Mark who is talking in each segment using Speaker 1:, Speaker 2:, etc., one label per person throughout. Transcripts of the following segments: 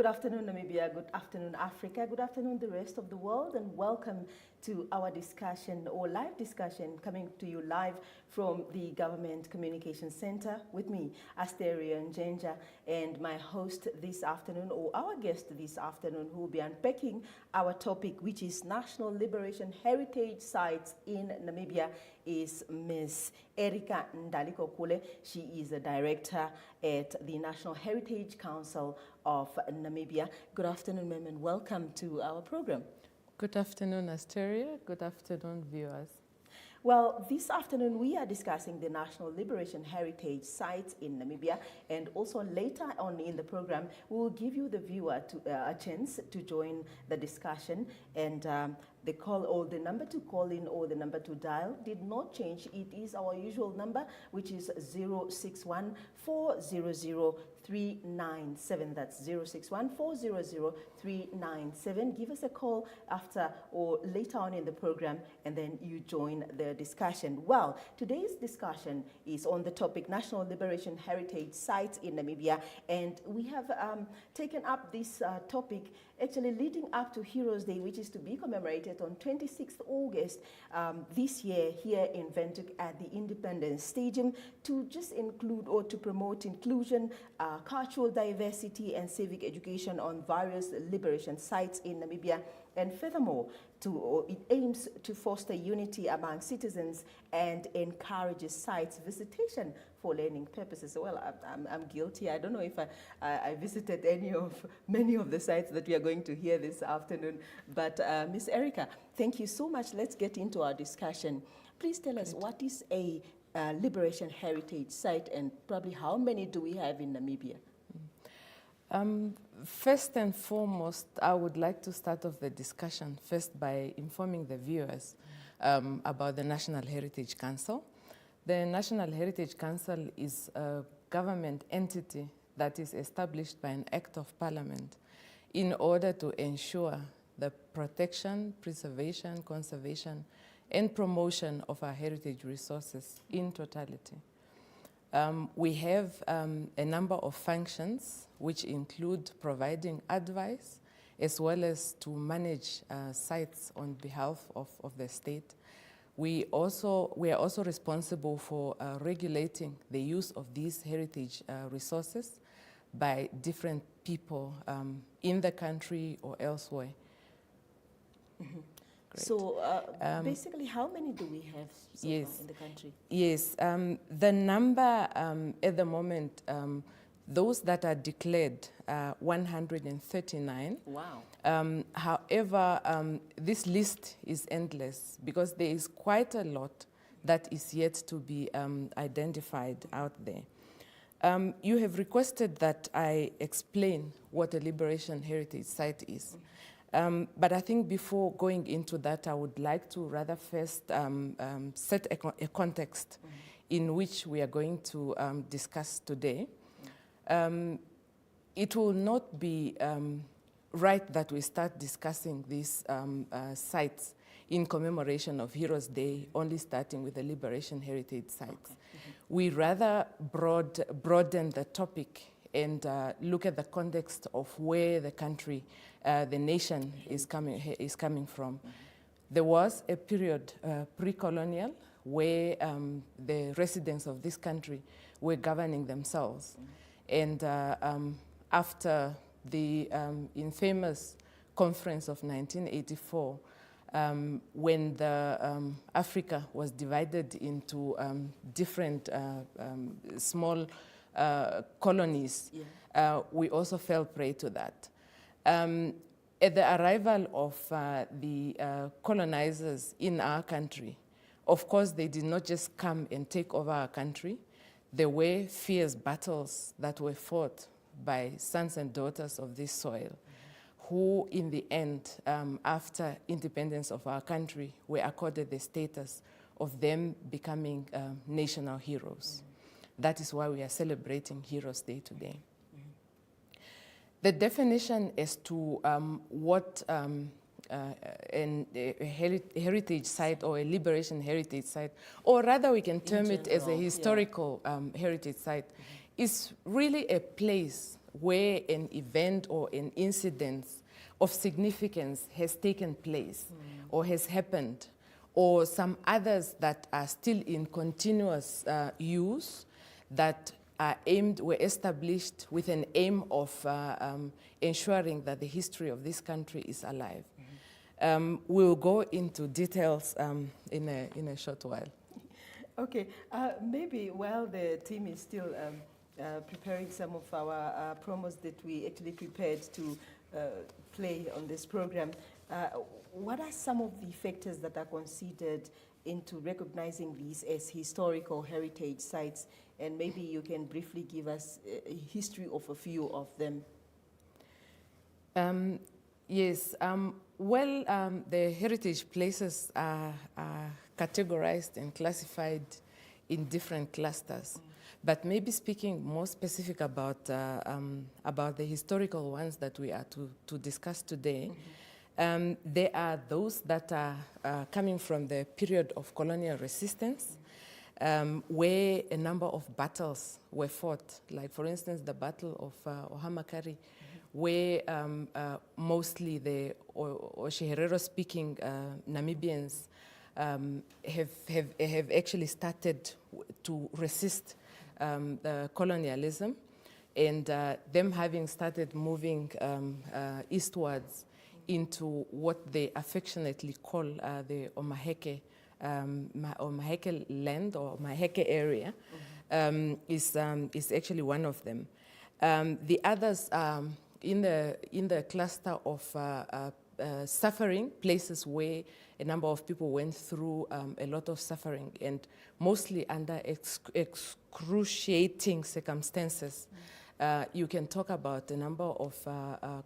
Speaker 1: Good afternoon, Namibia. Good afternoon, Africa. Good afternoon, the rest of the world, and welcome to our discussion or live discussion coming to you live from the Government Communication Center with me, Asteria Njenja, and my host this afternoon, or our guest this afternoon, who will be unpacking our topic, which is National Liberation Heritage Sites in Namibia, is Ms. Erika Ndaliko-Kule. She is a director at the National Heritage Council of Namibia. Good afternoon, ma'am, and welcome to our program.
Speaker 2: Good afternoon, Asteria. Good afternoon, viewers.
Speaker 1: Well, this afternoon we are discussing the National Liberation Heritage Sites in Namibia, and also later on in the program we will give you, the viewer, a chance to join the discussion. And the call, or the number to call in, or the number to dial did not change. It is our usual number, which is 061 400 397. That's 061 400 397. Give us a call after or later on in the program, and then you join the discussion. Well, today's discussion is on the topic National Liberation Heritage Sites in Namibia, and we have taken up this topic actually leading up to Heroes Day, which is to be commemorated on 26th August this year here in Windhoek at the Independence Stadium, to just include or to promote inclusion, cultural diversity and civic education on various liberation sites in Namibia. And furthermore, it aims to foster unity among citizens and encourages sites visitation for learning purposes. Well, I'm guilty. I don't know if I visited many of the sites that we are going to hear this afternoon. But Ms. Erika, thank you so much. Let's get into our discussion. Please tell us, what is a Liberation Heritage Site, and probably how many do we have in Namibia?
Speaker 2: First and foremost, I would like to start off the discussion first by informing the viewers about the National Heritage Council. The National Heritage Council is a government entity that is established by an Act of Parliament in order to ensure the protection, preservation, conservation, and promotion of our heritage resources in totality. We have a number of functions which include providing advice as well as to manage sites on behalf of the state. We are also responsible for regulating the use of these heritage resources by different people in the country or elsewhere.
Speaker 1: Mm-hmm. So basically, how many do we have so far in the country?
Speaker 2: Yes, the number at the moment, those that are declared, 139.
Speaker 1: Wow.
Speaker 2: However, this list is endless because there is quite a lot that is yet to be identified out there. You have requested that I explain what a Liberation Heritage Site is. But I think before going into that, I would like to rather first set a context in which we are going to discuss today. It will not be right that we start discussing these sites in commemoration of Heroes Day, only starting with the Liberation Heritage Sites. Okay. We rather broaden the topic and look at the context of where the country, the nation is coming from. There was a period pre-colonial where the residents of this country were governing themselves. And after the infamous conference of 1984, when Africa was divided into different small colonies, we also fell prey to that. At the arrival of the colonizers in our country, of course, they did not just come and take over our country. There were fierce battles that were fought by sons and daughters of this soil, who in the end, after independence of our country, were accorded the status of them becoming national heroes. That is why we are celebrating Heroes Day today. The definition as to what a heritage site or a liberation heritage site, or rather we can term it as a historical heritage site, is really a place where an event or an incident of significance has taken place or has happened, or some others that are still in continuous use that were established with an aim of ensuring that the history of this country is alive. We'll go into details in a short while.
Speaker 1: Okay, maybe while the team is still preparing some of our promos that we actually prepared to play on this program, what are some of the factors that are considered into recognizing these as historical heritage sites? And maybe you can briefly give us a history of a few of them.
Speaker 2: Yes, the heritage places are categorized and classified in different clusters. But maybe speaking more specific about the historical ones that we are to discuss today, there are those that are coming from the period of colonial resistance, where a number of battles were fought. Like, for instance, the Battle of Ohamakari, where mostly the Oshiherero-speaking Namibians have actually started to resist the colonialism, and them having started moving eastwards into what they affectionately call the Omaheke land or Omaheke area, is actually one of them. The others in the cluster of suffering, places where a number of people went through a lot of suffering, and mostly under excruciating circumstances. You can talk about a number of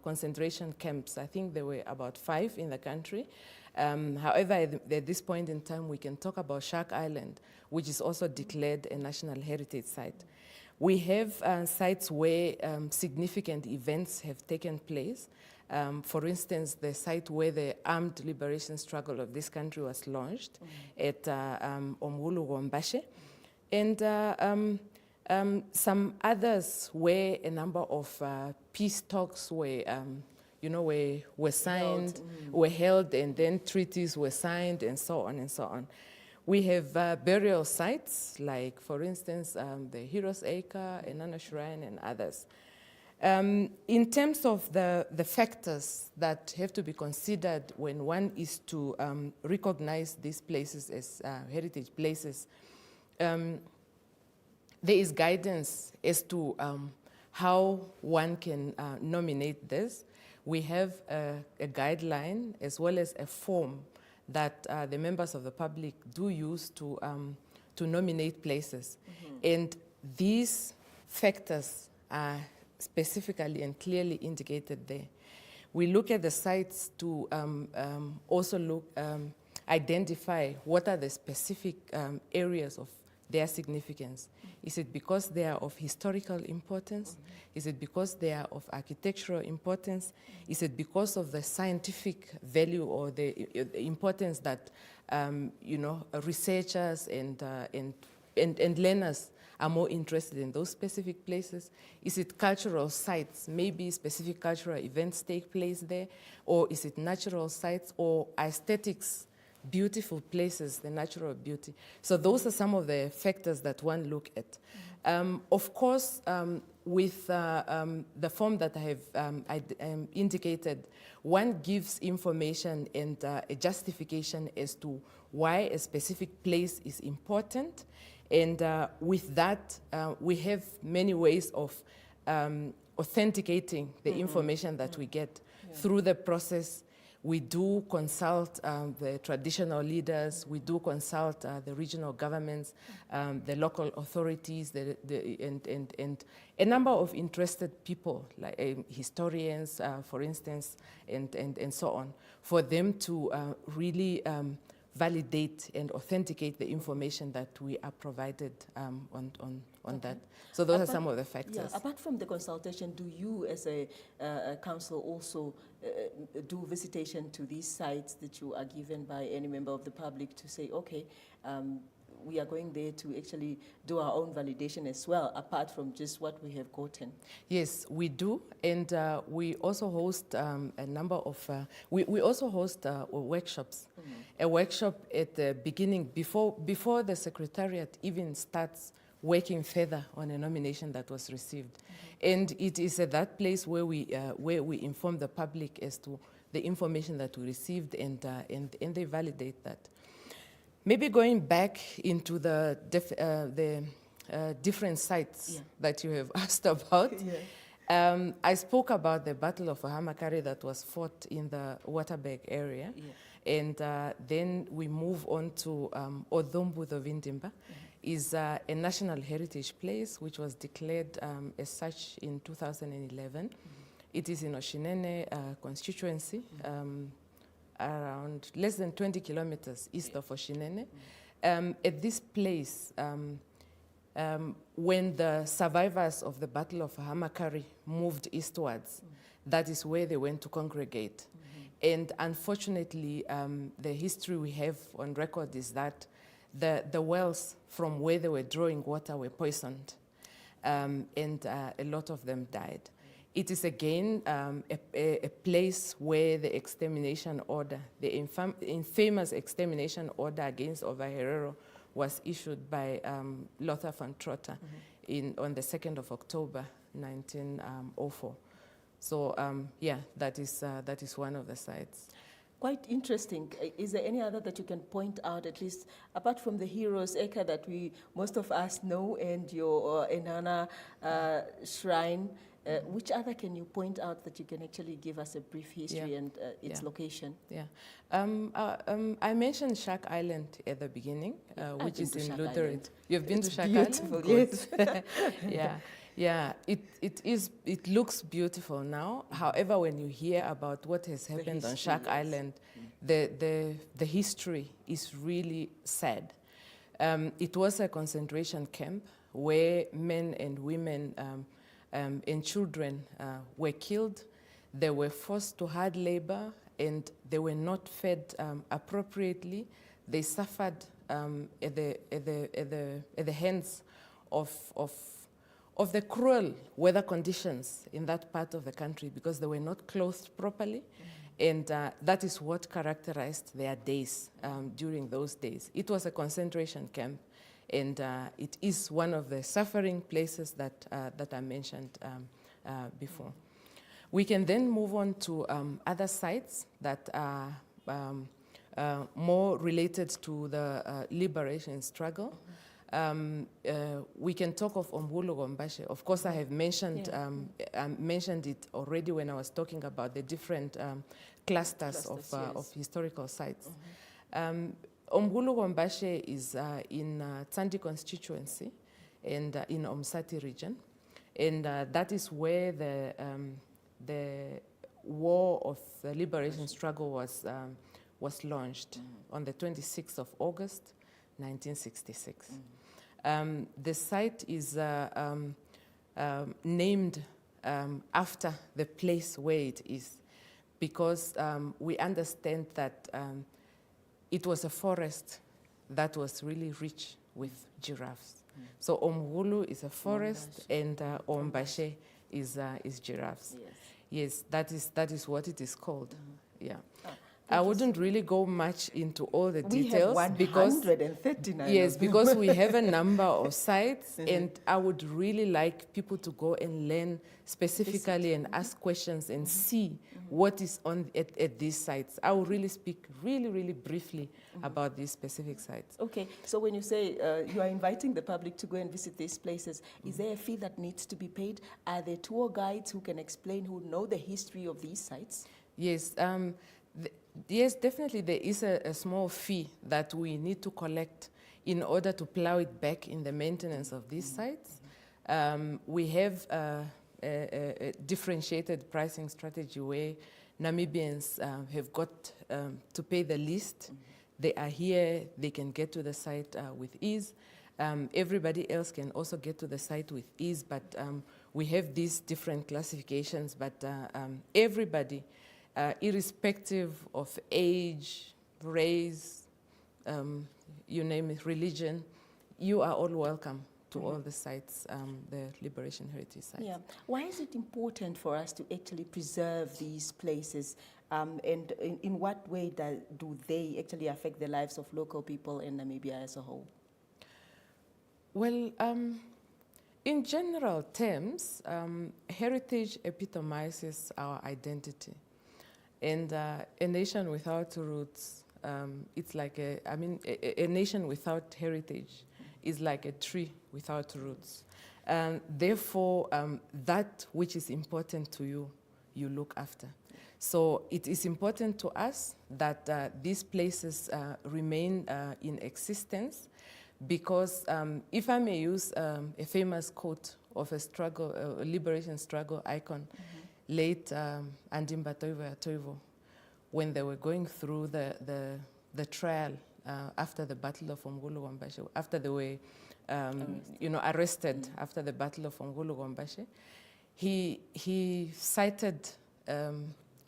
Speaker 2: concentration camps. I think there were about 5 in the country. However, at this point in time, we can talk about Shark Island, which is also declared a National Heritage Site. We have sites where significant events have taken place. For instance, the site where the armed liberation struggle of this country was launched at Omhulu Gombashe. And some others where a number of peace talks were, were signed, were held, and then treaties were signed, and so on and so on. We have burial sites, like, for instance, the Heroes Acre, Enana Shrine, and others. In terms of the factors that have to be considered when one is to recognize these places as heritage places, there is guidance as to how one can nominate this. We have a guideline as well as a form that the members of the public do use to nominate places. And these factors are specifically and clearly indicated there. We look at the sites to also identify what are the specific areas of their significance. Is it because they are of historical importance? Is it because they are of architectural importance? Is it because of the scientific value or the importance that researchers and learners are more interested in those specific places? Is it cultural sites? Maybe specific cultural events take place there, or is it natural sites or aesthetics? Beautiful places, the natural beauty. So those are some of the factors that one look at. Of course, with the form that I have indicated, one gives information and a justification as to why a specific place is important. And with that, we have many ways of authenticating the information that we get through the process. We do consult the traditional leaders, we do consult the regional governments, the local authorities, and a number of interested people, like historians, for instance, and so on, for them to really validate and authenticate the information that we are provided on that. So those are some of the factors.
Speaker 1: Yeah, apart from the consultation, do you as a council also do visitation to these sites that you are given by any member of the public to say, okay, we are going there to actually do our own validation as well, apart from just what we have gotten.
Speaker 2: Yes, we do, and we also host a number of, we also host workshops. A workshop at the beginning, before the Secretariat even starts working further on a nomination that was received. And it is at that place where we inform the public as to the information that we received, and they validate that. Maybe going back into the different sites that you have asked about. I spoke about the Battle of Wahamakari that was fought in the Waterberg area. And then we move on to Odhombu Vindimba. Is a national heritage place which was declared as such in 2011. It is in Oshinene constituency, around less than 20 kilometers east of Oshinene. At this place, when the survivors of the Battle of Wahamakari moved eastwards, that is where they went to congregate. And unfortunately, the history we have on record is that the wells from where they were drawing water were poisoned, and a lot of them died. It is again a place where the extermination order, the infamous extermination order against Ovaherero, was issued by Lothar von Trotter on the 2nd of October, 1904. So yeah, that is one of the sites.
Speaker 1: Quite interesting. Is there any other that you can point out, at least apart from the Heroes Acre that most of us know, and your Enana shrine? Which other can you point out that you can actually give us a brief history and its location? Yeah.
Speaker 2: I mentioned Shark Island at the beginning, which is in Lutherite. You've been to Shark
Speaker 1: beautiful,
Speaker 2: Island? Yes. Yeah. Yeah, it looks beautiful now. However, when you hear about what has happened on Shark Island, the history is really sad. It was a concentration camp where men and women and children were killed. They were forced to hard labor, and they were not fed appropriately. They suffered at the hands of the cruel weather conditions in that part of the country, because they were not clothed properly. And that is what characterized their days during those days. It was a concentration camp, and it is one of the suffering places that I mentioned before. We can then move on to other sites that are more related to the liberation struggle. We can talk of Ombulu Gombashe. Of course, I have mentioned mentioned it already when I was talking about the different clusters of historical sites. Ombulu Gombashe is in Tsandi constituency and in Omsati region, and that is where the war of the liberation struggle was launched on the 26th of August, 1966. The site is named after the place where it is, because we understand that it was a forest that was really rich with giraffes. So Omgulu is a forest, and Ombashe is giraffes. Yes, that is what it is called. Yeah. I wouldn't really go much into all the details.
Speaker 1: We have 139.
Speaker 2: Yes, because we have a number of sites, and I would really like people to go and learn specifically and ask questions and see what is on at these sites. I will really speak really briefly about these specific sites.
Speaker 1: Okay, so when you say you are inviting the public to go and visit these places, is there a fee that needs to be paid? Are there tour guides who can explain, who know the history of these sites?
Speaker 2: Yes. Yes, definitely there is a small fee that we need to collect in order to plow it back in the maintenance of these sites. We have a differentiated pricing strategy where Namibians have got to pay the least. They are here, they can get to the site with ease. Everybody else can also get to the site with ease, but we have these different classifications, but everybody, irrespective of age, race, you name it, religion, you are all welcome to all the sites, the Liberation Heritage sites.
Speaker 1: Yeah. Why is it important for us to actually preserve these places? And in what way do they actually affect the lives of local people in Namibia as a whole?
Speaker 2: Well, in general terms, heritage epitomizes our identity. And a nation without roots, it's like a nation without heritage is like a tree without roots. Therefore, that which is important to you, you look after. So it is important to us that these places remain in existence, because if I may use a famous quote of a liberation struggle icon, late Andimba Toivo, when they were going through the trial after the Battle of Ongulu Wambashe, after they were arrested after the Battle of Ongulu Wambashe, he cited a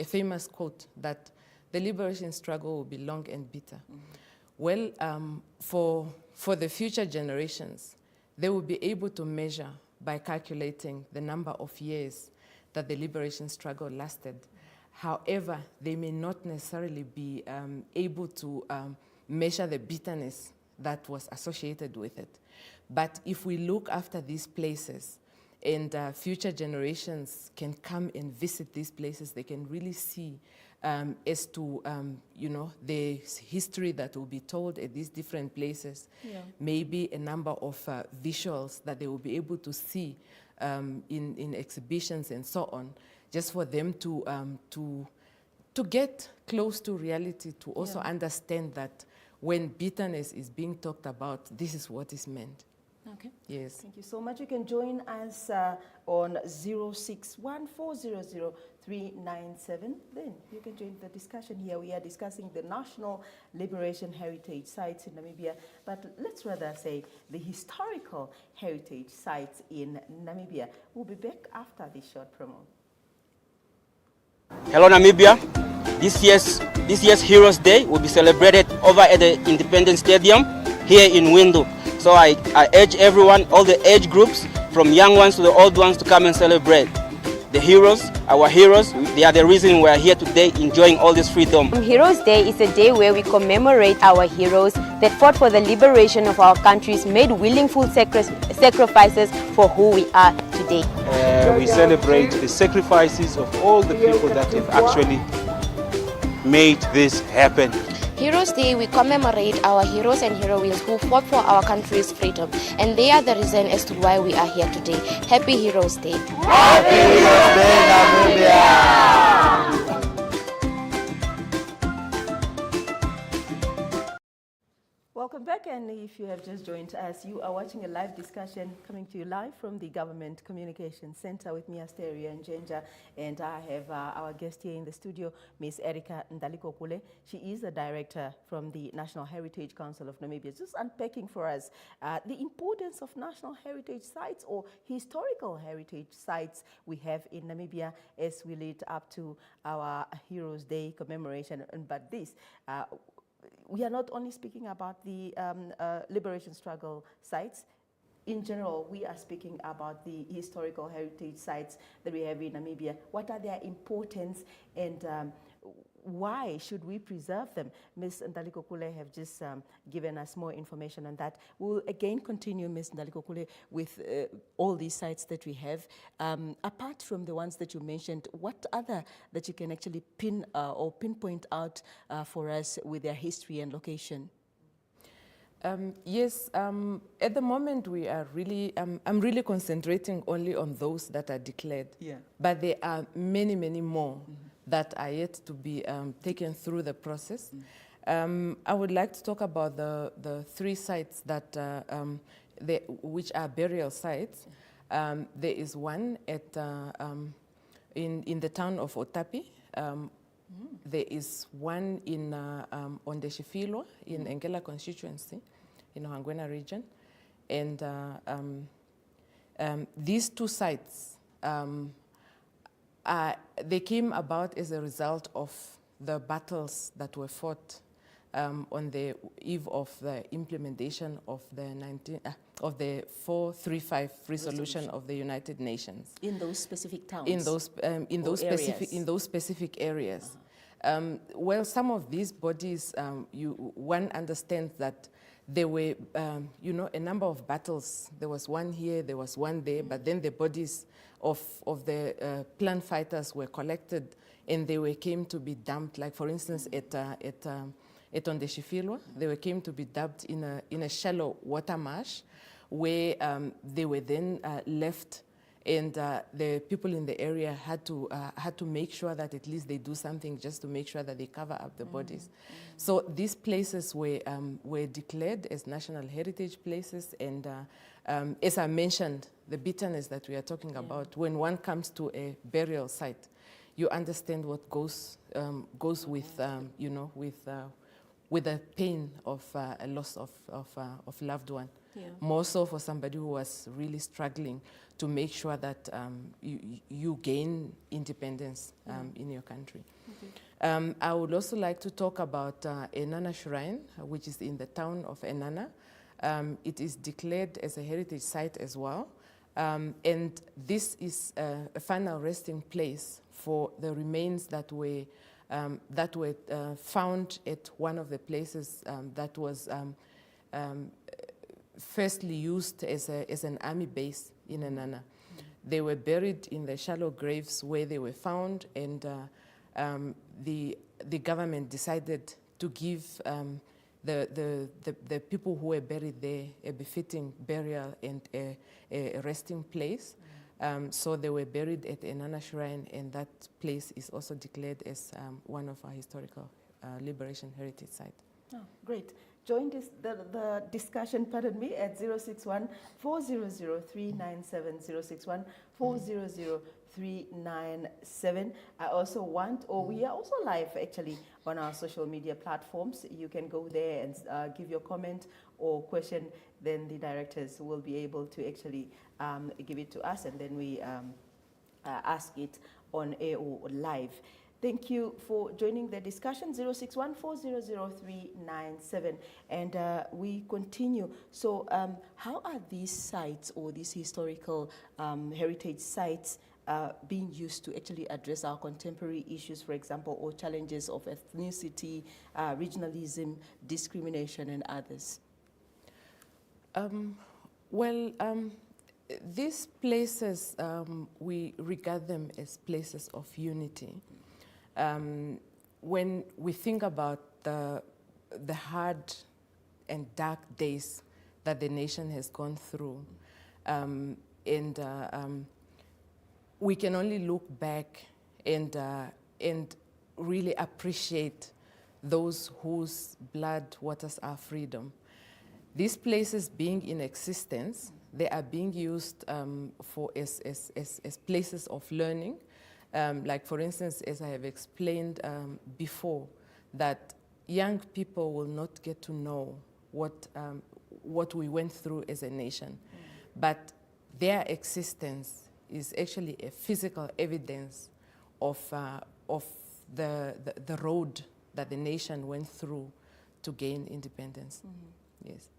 Speaker 2: famous quote that the liberation struggle will be long and bitter. Well, for the future generations, they will be able to measure by calculating the number of years that the liberation struggle lasted. However, they may not necessarily be able to measure the bitterness that was associated with it. But if we look after these places, and future generations can come and visit these places, they can really see as to, the history that will be told at these different places. Yeah. Maybe a number of visuals that they will be able to see in exhibitions and so on, just for them to get close to reality, to also understand that when bitterness is being talked about, this is what is meant.
Speaker 1: Okay.
Speaker 2: Yes.
Speaker 1: Thank you so much. You can join us on 061400397. Then you can join the discussion here. We are discussing the National Liberation Heritage Sites in Namibia, but let's rather say the historical heritage sites in Namibia. We'll be back after this short promo.
Speaker 3: Hello Namibia. This year's Heroes Day will be celebrated over at the Independence Stadium here in Windhoek. So I urge everyone, all the age groups, from young ones to the old ones, to come and celebrate. The heroes, our heroes, they are the reason we are here today enjoying all this freedom.
Speaker 4: Heroes Day is a day where we commemorate our heroes that fought for the liberation of our countries, made willful sacrifices for who we are today.
Speaker 5: We celebrate the sacrifices of all the people that have actually made this happen.
Speaker 6: Heroes Day, we commemorate our heroes and heroines who fought for our country's freedom, and they are the reason as to why we are here today. Happy Heroes Day.
Speaker 5: Happy Heroes Day, Namibia!
Speaker 1: Welcome back, and if you have just joined us, you are watching a live discussion coming to you live from the Government Communications Center with me, Asteria Njenja, and I have our guest here in the studio, Ms. Erika Ndalikokule. She is the director from the National Heritage Council of Namibia, just unpacking for us the importance of national heritage sites or historical heritage sites we have in Namibia as we lead up to our Heroes Day commemoration. But this, we are not only speaking about the liberation struggle sites. In general, we are speaking about the historical heritage sites that we have in Namibia. What are their importance, and why should we preserve them? Ms. Ndalikokule have just given us more information on that. We'll again continue, Ms. Ndalikokule, with all these sites that we have. Apart from the ones that you mentioned, what other that you can actually pin or pinpoint out for us with their history and location?
Speaker 2: Yes, at the moment we are really, I'm really concentrating only on those that are declared. Yeah. But there are many, many more that are yet to be taken through the process. I would like to talk about the three sites that, which are burial sites. There is one at, in the town of Otapi. There is one in Ondeshifilwa in Engela constituency in Ohangwena region. And these two sites, they came about as a result of the battles that were fought on the eve of the implementation of the 435 resolution of the United Nations.
Speaker 1: In those specific towns?
Speaker 2: In those specific areas. Well, some of these bodies, one understands that there were, a number of battles. There was one here, there was one there, but then the bodies of the plant fighters were collected and came to be dumped. Like, for instance, at Ondeshifilwa, they came to be dumped in a shallow water marsh where they were then left, and the people in the area had to make sure that at least they do something just to make sure that they cover up the bodies. So these places were declared as national heritage places, and as I mentioned, the bitterness that we are talking about, when one comes to a burial site, you understand what goes with with the pain of a loss of loved one. Yeah. More so for somebody who was really struggling to make sure that you gain independence in your country. Okay. I would also like to talk about Enana Shrine, which is in the town of Enana. It is declared as a heritage site as well. And this is a final resting place for the remains that were found at one of the places that was firstly used as an army base in Enana. They were buried in the shallow graves where they were found, and the government decided to give the people who were buried there a befitting burial and a resting place. So they were buried at Enana Shrine, and that place is also declared as one of our historical liberation heritage sites.
Speaker 1: Oh, great. Join the discussion, pardon me, at 061 400 397, 061 400 397. I also want, we are also live actually on our social media platforms. You can go there and give your comment or question, then the directors will be able to actually give it to us, and then we ask it on air or live. Thank you for joining the discussion, 061 400 397. And we continue. So how are these sites, or these historical heritage sites, being used to actually address our contemporary issues, for example, or challenges of ethnicity, regionalism, discrimination, and others?
Speaker 2: These places, we regard them as places of unity. When we think about the hard and dark days that the nation has gone through, we can only look back and really appreciate those whose blood waters our freedom. These places being in existence, they are being used as places of learning. Like, for instance, as I have explained before, that young people will not get to know what we went through as a nation, but their existence is actually a physical evidence of the road that the nation went through to gain independence. Yes.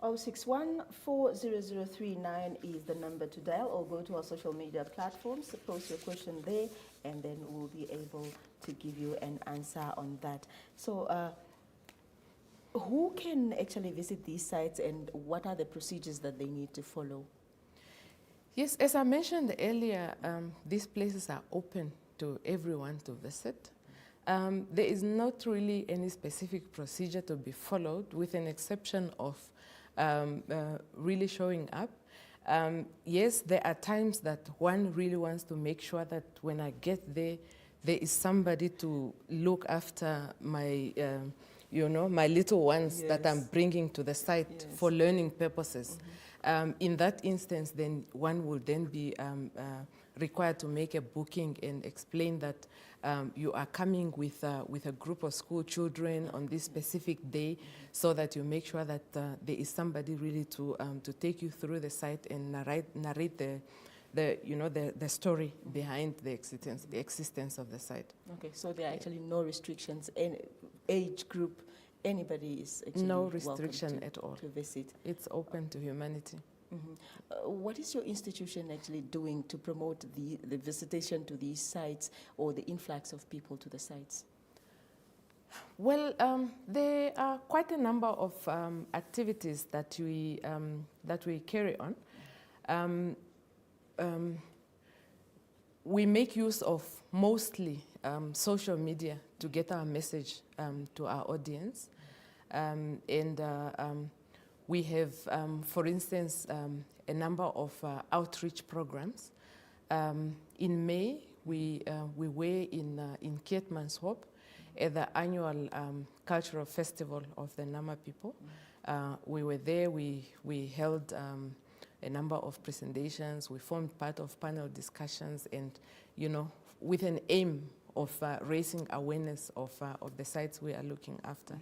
Speaker 1: 061 400 399 is the number to dial, or go to our social media platforms, post your question there, and then we'll be able to give you an answer on that. So who can actually visit these sites, and what are the procedures that they need to follow?
Speaker 2: Yes, as I mentioned earlier, these places are open to everyone to visit. There is not really any specific procedure to be followed, with an exception of really showing up. Yes, there are times that one really wants to make sure that when I get there, there is somebody to look after my, my little ones that I'm bringing to the site for learning purposes. In that instance, then one will then be required to make a booking and explain that you are coming with a group of school children on this specific day, so that you make sure that there is somebody really to take you through the site and narrate the story behind the existence of the site.
Speaker 1: Okay, so there are actually no restrictions age group, anybody is actually
Speaker 2: No
Speaker 1: welcome
Speaker 2: restriction at all.
Speaker 1: to visit.
Speaker 2: It's open to humanity.
Speaker 1: What is your institution actually doing to promote the visitation to these sites or the influx of people to the sites?
Speaker 2: Well, there are quite a number of activities that we carry on. We make use of mostly social media to get our message to our audience. We have, for instance, a number of outreach programs. In May, we were in Keetmanshoop at the annual cultural festival of the Nama people. We were there, we held a number of presentations, we formed part of panel discussions, and, you know, with an aim of raising awareness of the sites we are looking after.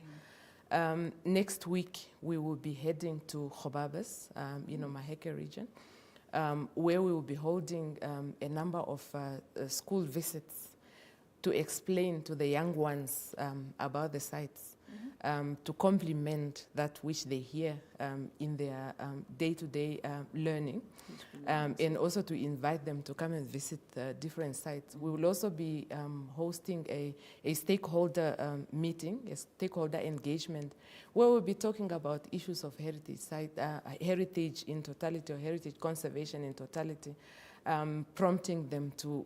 Speaker 2: Next week, we will be heading to Khobabes, Maheke region, where we will be holding a number of school visits to explain to the young ones about the sites, to complement that which they hear in their day-to-day learning, and also to invite them to come and visit different sites. We will also be hosting a stakeholder meeting, a stakeholder engagement, where we'll be talking about issues of heritage heritage in totality, or heritage conservation in totality, prompting them to,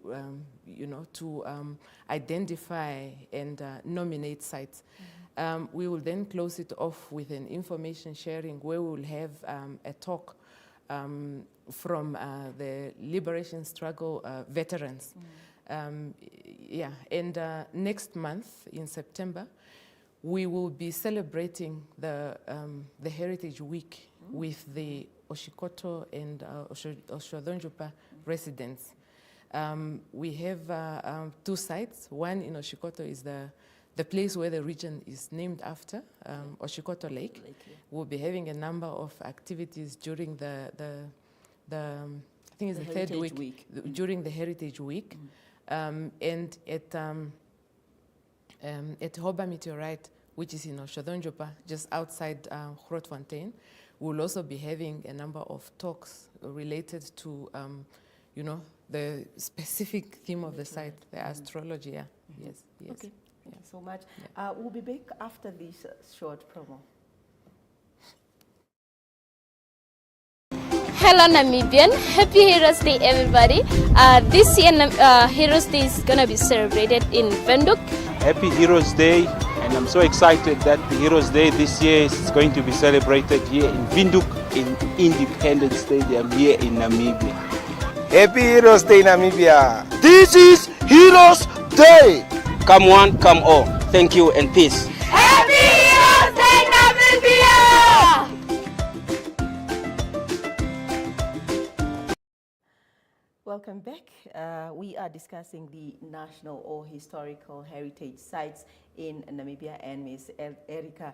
Speaker 2: identify and nominate sites. We will then close it off with an information sharing where we will have a talk from the liberation struggle veterans. And next month, in September, we will be celebrating the Heritage Week with the Oshikoto and Oshodonjupa residents. We have two sites. One in Oshikoto is the place where the region is named after, Oshikoto Lake. We'll be having a number of activities during the I think it's the third week. During the Heritage Week. And at Hoba Meteorite, which is in Oshodonjupa, just outside Grootfontein, we'll also be having a number of talks related to, the specific theme of the site, the astrology. Yeah. Yes.
Speaker 1: Okay. Thank you so much. Yeah. We'll be back after this short promo.
Speaker 7: Hello Namibian, happy Heroes Day everybody. This year Heroes Day is going to be celebrated in Windhoek.
Speaker 5: Happy Heroes Day, and I'm so excited that the Heroes Day this year is going to be celebrated here in Windhoek in Independence Stadium here in Namibia.
Speaker 8: Happy Heroes Day Namibia.
Speaker 9: This is Heroes Day.
Speaker 3: Come one, come all. Thank you and peace.
Speaker 7: Happy Heroes Day Namibia!
Speaker 1: Welcome back. We are discussing the national or historical heritage sites in Namibia, and Ms. Erica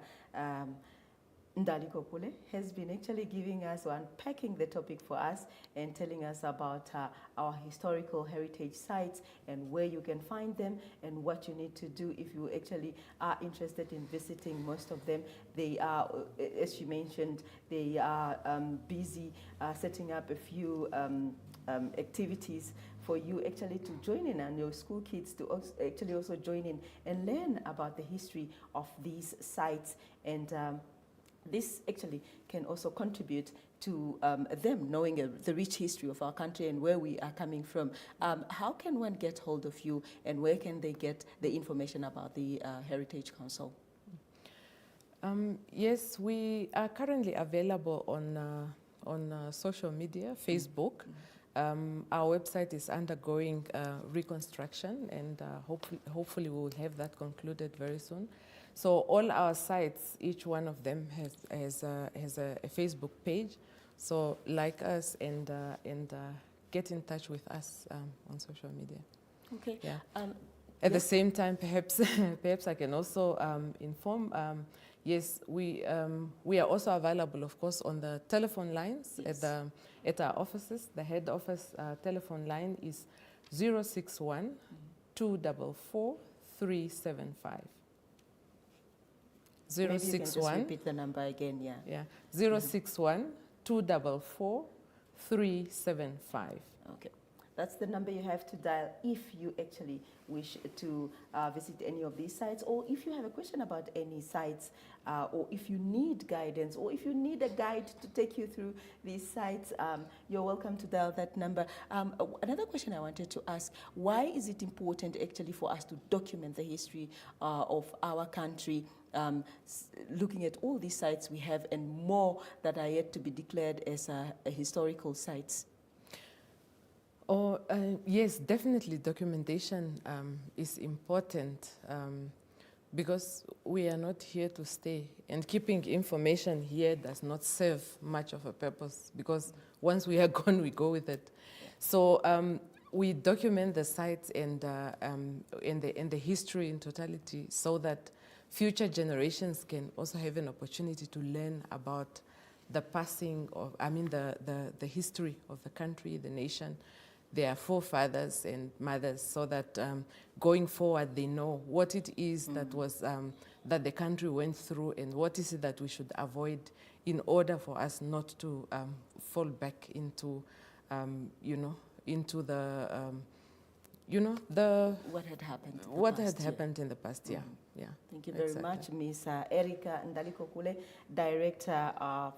Speaker 1: Ndalikopule has been actually giving us or unpacking the topic for us and telling us about our historical heritage sites and where you can find them and what you need to do if you actually are interested in visiting most of them. They are, as she mentioned, they are busy setting up a few activities for you actually to join in, and your school kids to also join in and learn about the history of these sites. And this actually can also contribute to them knowing the rich history of our country and where we are coming from. How can one get hold of you, and where can they get the information about the Heritage Council?
Speaker 2: Yes, we are currently available on social media, Facebook. Our website is undergoing reconstruction, and hopefully we will have that concluded very soon. So all our sites, each one of them has a Facebook page. So like us and get in touch with us on social media.
Speaker 1: Okay.
Speaker 2: Yeah. At the same time, perhaps I can also inform. Yes, we are also available, of course, on the telephone lines. Yes. At our offices. The head office telephone line is 061 244 375.
Speaker 1: Maybe you can just
Speaker 2: 061.
Speaker 1: repeat the number again, yeah.
Speaker 2: Yeah, 061 244 375.
Speaker 1: Okay. That's the number you have to dial if you actually wish to visit any of these sites, or if you have a question about any sites, or if you need guidance, or if you need a guide to take you through these sites, you're welcome to dial that number. Another question I wanted to ask, why is it important actually for us to document the history of our country, looking at all these sites we have and more that are yet to be declared as historical sites?
Speaker 2: Yes, definitely documentation is important because we are not here to stay, and keeping information here does not serve much of a purpose, because once we are gone, we go with it. So we document the sites and the history in totality, so that future generations can also have an opportunity to learn about the passing of, the history of the country, the nation, their forefathers and mothers, so that going forward they know what it is that was that the country went through, and what is it that we should avoid in order for us not to fall back into, into the,
Speaker 1: what had happened.
Speaker 2: Happened in the past. Yeah, yeah.
Speaker 1: Thank you very much, Ms. Erika Ndalikokule, Director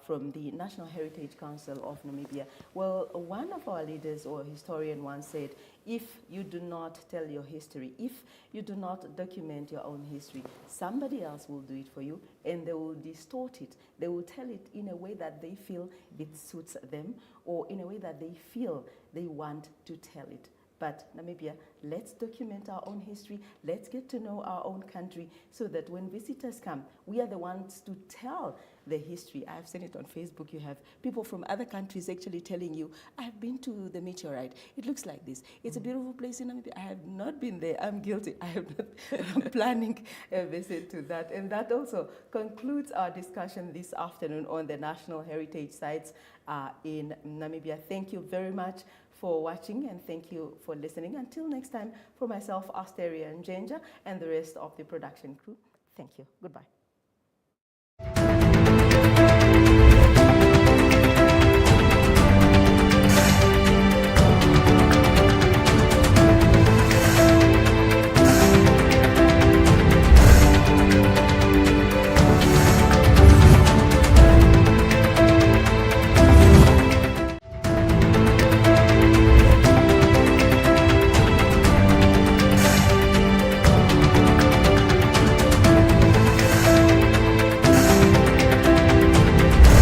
Speaker 1: from the National Heritage Council of Namibia. Well, one of our leaders or historian once said, if you do not tell your history, if you do not document your own history, somebody else will do it for you, and they will distort it. They will tell it in a way that they feel it suits them, or in a way that they feel they want to tell it. But Namibia, let's document our own history. Let's get to know our own country, so that when visitors come, we are the ones to tell the history. I've seen it on Facebook. You have people from other countries actually telling you, I've been to the meteorite. It looks like this. It's a beautiful place in Namibia. I have not been there. I'm guilty. I have not. I'm planning a visit to that. And that also concludes our discussion this afternoon on the National Heritage Sites in Namibia. Thank you very much for watching, and thank you for listening. Until next time, for myself, Asteria and Jenja, and the rest of the production crew, thank you. Goodbye.